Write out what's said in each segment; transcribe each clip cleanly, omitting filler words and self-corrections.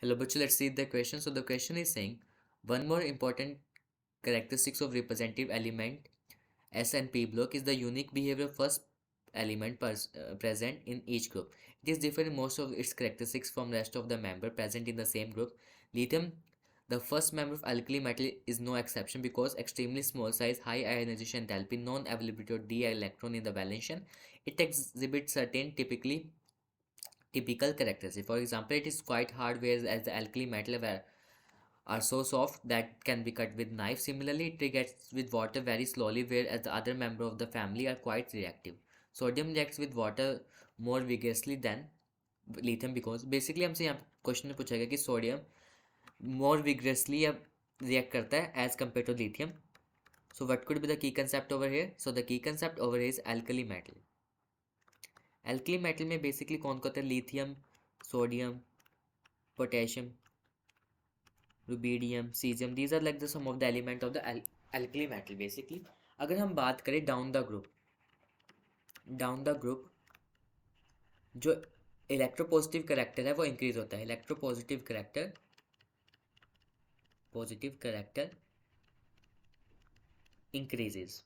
Hello, Butchu. Let's see the question. So the question is saying one more important characteristics of representative element S and P block is the unique behavior of first element present in each group. It is different in most of its characteristics from rest of the member present in the same group. Lithium, the first member of alkali metal, is no exception because extremely small size, high ionization enthalpy, non-availability of d electron in the valence shell. It exhibits certain typical characteristics. For example, it is quite hard, whereas as the alkali metal are so soft that can be cut with knife. Similarly, it reacts with water very slowly, whereas the other member of the family are quite reactive. Sodium reacts with water more vigorously than lithium because basically हमसे यहाँ question में पूछा गया कि sodium more vigorously अब react करता है as compared to lithium. So what could be the key concept over here? So the key concept over here is alkali metal. Alkali metal में basically कौन होता है? lithium, sodium, potassium, rubidium, cesium. These are like the sum of the element of the alkali metal basically. अगर हम बात करें down the group जो electropositive character है वो इंक्रीज होता है. Electropositive character increases.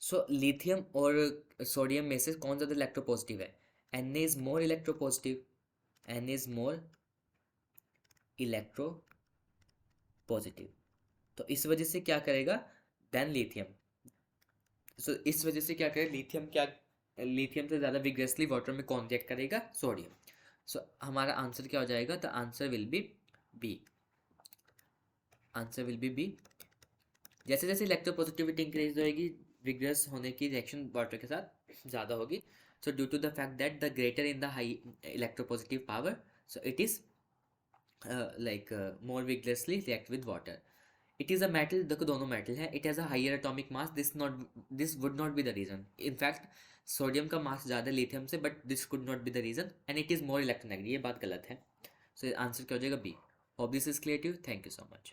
So lithium और सोडियम में से कौन ज़्यादा इलेक्ट्रोपॉजिटिव है? N is more electropositive. तो इस वजह से क्या करेगा देन लिथियम. सो इस वजह से क्या करेगा लिथियम से ज़्यादा विग्रेसली वाटर में कौन रिएक्ट करेगा? सोडियम. सो हमारा आंसर क्या हो जाएगा? The answer will be B. जैसे जैसे इलेक्ट्रोपॉजिटिविटी इंक्रीज होएगी विग्रस होने की रिएक्शन वाटर के साथ ज़्यादा होगी. So due to the fact that the greater in the high electropositive power, so it is more vigorously react with water. It is a metal. देखो दोनों मेटल है. It has a higher atomic mass. This would not be the reason. In fact, sodium का मास ज़्यादा lithium से, but this could not be the reason and it is more electronegative. ये बात गलत है. So आंसर क्या हो जाएगा? B. Hope this is clear to you. Thank you so much.